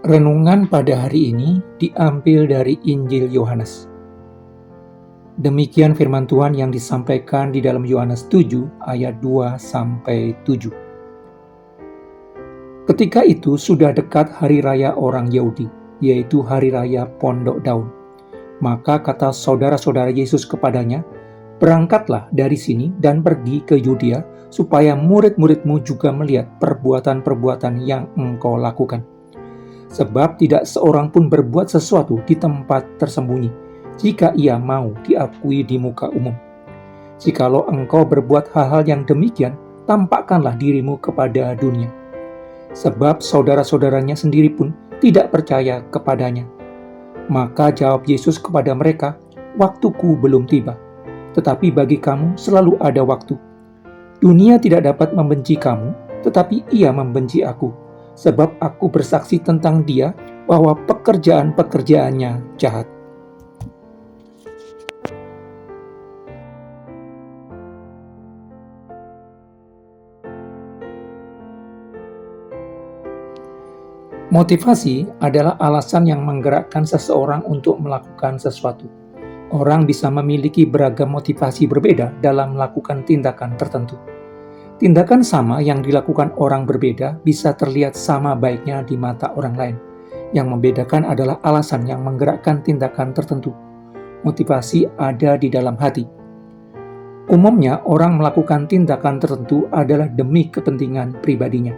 Renungan pada hari ini diambil dari Injil Yohanes. Demikian firman Tuhan yang disampaikan di dalam Yohanes 7 ayat 2-7. Ketika itu sudah dekat hari raya orang Yahudi, yaitu hari raya Pondok Daun. Maka kata saudara-saudara Yesus kepadanya, "Berangkatlah dari sini dan pergi ke Yudea, supaya murid-muridmu juga melihat perbuatan-perbuatan yang engkau lakukan. Sebab tidak seorang pun berbuat sesuatu di tempat tersembunyi, jika ia mau diakui di muka umum. Jikalau engkau berbuat hal-hal yang demikian, tampakkanlah dirimu kepada dunia." Sebab saudara-saudaranya sendiri pun tidak percaya kepadanya. Maka jawab Yesus kepada mereka, "Waktuku belum tiba, tetapi bagi kamu selalu ada waktu. Dunia tidak dapat membenci kamu, tetapi ia membenci aku, sebab aku bersaksi tentang dia bahwa pekerjaan-pekerjaannya jahat." Motivasi adalah alasan yang menggerakkan seseorang untuk melakukan sesuatu. Orang bisa memiliki beragam motivasi berbeda dalam melakukan tindakan tertentu. Tindakan sama yang dilakukan orang berbeda bisa terlihat sama baiknya di mata orang lain. Yang membedakan adalah alasan yang menggerakkan tindakan tertentu. Motivasi ada di dalam hati. Umumnya, orang melakukan tindakan tertentu adalah demi kepentingan pribadinya.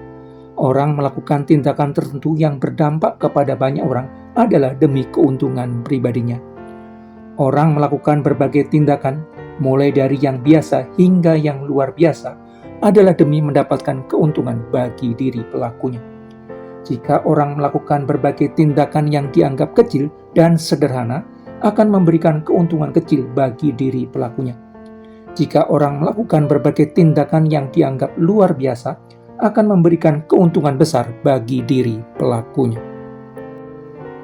Orang melakukan tindakan tertentu yang berdampak kepada banyak orang adalah demi keuntungan pribadinya. Orang melakukan berbagai tindakan, mulai dari yang biasa hingga yang luar biasa, adalah demi mendapatkan keuntungan bagi diri pelakunya. Jika orang melakukan berbagai tindakan yang dianggap kecil dan sederhana, akan memberikan keuntungan kecil bagi diri pelakunya. Jika orang melakukan berbagai tindakan yang dianggap luar biasa, akan memberikan keuntungan besar bagi diri pelakunya.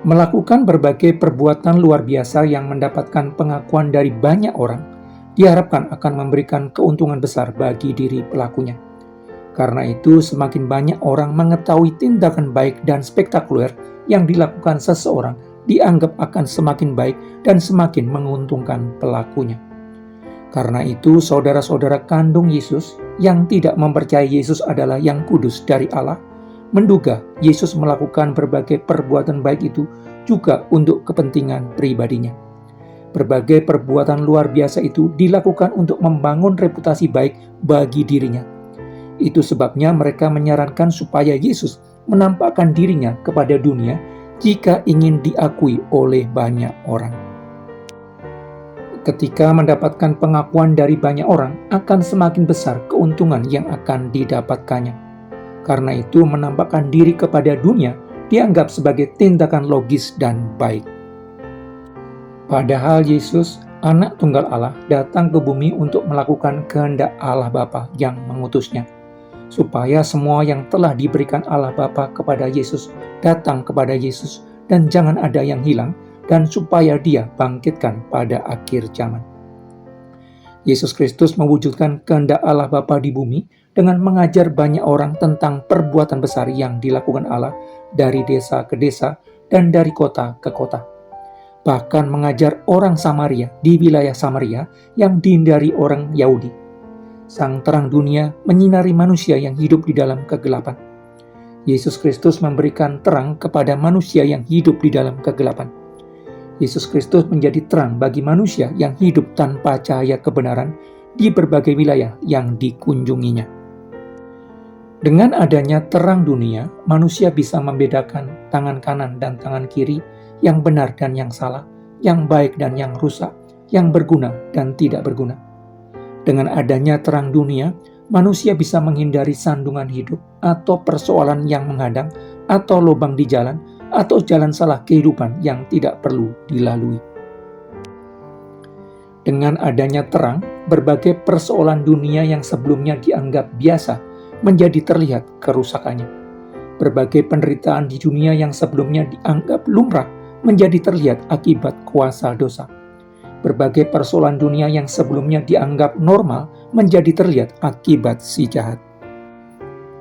Melakukan berbagai perbuatan luar biasa yang mendapatkan pengakuan dari banyak orang, diharapkan akan memberikan keuntungan besar bagi diri pelakunya. Karena itu, semakin banyak orang mengetahui tindakan baik dan spektakuler yang dilakukan seseorang, dianggap akan semakin baik dan semakin menguntungkan pelakunya. Karena itu, saudara-saudara kandung Yesus yang tidak mempercayai Yesus adalah yang kudus dari Allah, menduga Yesus melakukan berbagai perbuatan baik itu juga untuk kepentingan pribadinya. Berbagai perbuatan luar biasa itu dilakukan untuk membangun reputasi baik bagi dirinya. Itu sebabnya mereka menyarankan supaya Yesus menampakkan dirinya kepada dunia jika ingin diakui oleh banyak orang. Ketika mendapatkan pengakuan dari banyak orang, akan semakin besar keuntungan yang akan didapatkannya. Karena itu, menampakkan diri kepada dunia dianggap sebagai tindakan logis dan baik. Padahal Yesus, Anak Tunggal Allah, datang ke bumi untuk melakukan kehendak Allah Bapa yang mengutusnya, supaya semua yang telah diberikan Allah Bapa kepada Yesus datang kepada Yesus, dan jangan ada yang hilang, dan supaya dia bangkitkan pada akhir zaman. Yesus Kristus mewujudkan kehendak Allah Bapa di bumi dengan mengajar banyak orang tentang perbuatan besar yang dilakukan Allah dari desa ke desa dan dari kota ke kota. Bahkan mengajar orang Samaria di wilayah Samaria yang dihindari orang Yahudi. Sang terang dunia menyinari manusia yang hidup di dalam kegelapan. Yesus Kristus memberikan terang kepada manusia yang hidup di dalam kegelapan. Yesus Kristus menjadi terang bagi manusia yang hidup tanpa cahaya kebenaran di berbagai wilayah yang dikunjunginya. Dengan adanya terang dunia, manusia bisa membedakan tangan kanan dan tangan kiri, yang benar dan yang salah, yang baik dan yang rusak, yang berguna dan tidak berguna. Dengan adanya terang dunia, manusia bisa menghindari sandungan hidup atau persoalan yang menghadang atau lubang di jalan, atau jalan salah kehidupan yang tidak perlu dilalui. Dengan adanya terang, berbagai persoalan dunia yang sebelumnya dianggap biasa menjadi terlihat kerusakannya. Berbagai penderitaan di dunia yang sebelumnya dianggap lumrah menjadi terlihat akibat kuasa dosa. Berbagai persoalan dunia yang sebelumnya dianggap normal menjadi terlihat akibat si jahat.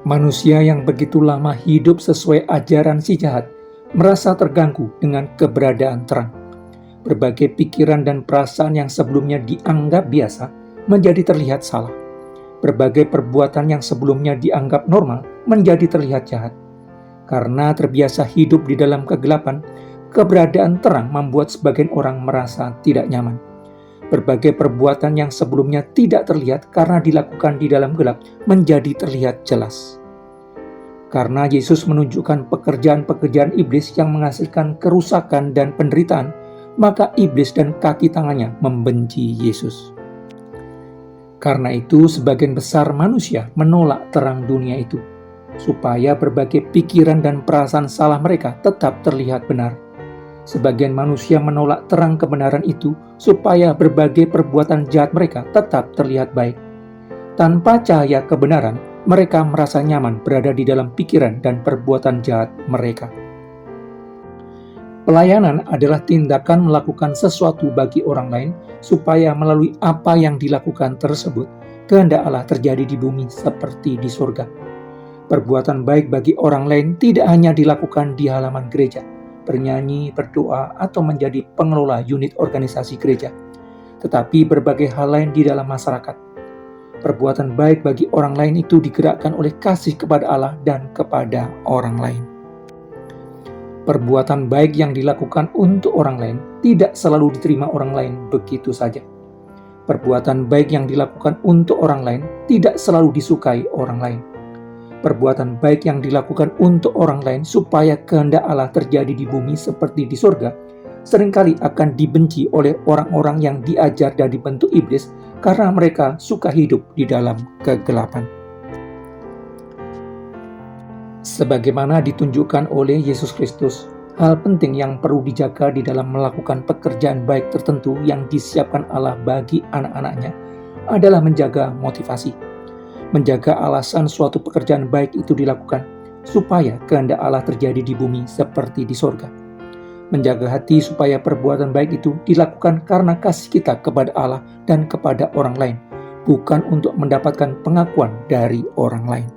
Manusia yang begitu lama hidup sesuai ajaran si jahat merasa terganggu dengan keberadaan terang. Berbagai pikiran dan perasaan yang sebelumnya dianggap biasa menjadi terlihat salah. Berbagai perbuatan yang sebelumnya dianggap normal menjadi terlihat jahat. Karena terbiasa hidup di dalam kegelapan, keberadaan terang membuat sebagian orang merasa tidak nyaman. Berbagai perbuatan yang sebelumnya tidak terlihat karena dilakukan di dalam gelap menjadi terlihat jelas. Karena Yesus menunjukkan pekerjaan-pekerjaan iblis yang menghasilkan kerusakan dan penderitaan, maka iblis dan kaki tangannya membenci Yesus. Karena itu, sebagian besar manusia menolak terang dunia itu, supaya berbagai pikiran dan perasaan salah mereka tetap terlihat benar. Sebagian manusia menolak terang kebenaran itu supaya berbagai perbuatan jahat mereka tetap terlihat baik. Tanpa cahaya kebenaran, mereka merasa nyaman berada di dalam pikiran dan perbuatan jahat mereka. Pelayanan adalah tindakan melakukan sesuatu bagi orang lain supaya melalui apa yang dilakukan tersebut, kehendak Allah terjadi di bumi seperti di surga. Perbuatan baik bagi orang lain tidak hanya dilakukan di halaman gereja, bernyanyi, berdoa, atau menjadi pengelola unit organisasi gereja, tetapi berbagai hal lain di dalam masyarakat. Perbuatan baik bagi orang lain itu digerakkan oleh kasih kepada Allah dan kepada orang lain. Perbuatan baik yang dilakukan untuk orang lain tidak selalu diterima orang lain begitu saja. Perbuatan baik yang dilakukan untuk orang lain tidak selalu disukai orang lain. Perbuatan baik yang dilakukan untuk orang lain supaya kehendak Allah terjadi di bumi seperti di surga, seringkali akan dibenci oleh orang-orang yang diajar dan dibentuk iblis karena mereka suka hidup di dalam kegelapan. Sebagaimana ditunjukkan oleh Yesus Kristus, hal penting yang perlu dijaga di dalam melakukan pekerjaan baik tertentu yang disiapkan Allah bagi anak-anaknya adalah menjaga motivasi. Menjaga alasan suatu pekerjaan baik itu dilakukan supaya kehendak Allah terjadi di bumi seperti di sorga. Menjaga hati supaya perbuatan baik itu dilakukan karena kasih kita kepada Allah dan kepada orang lain, bukan untuk mendapatkan pengakuan dari orang lain.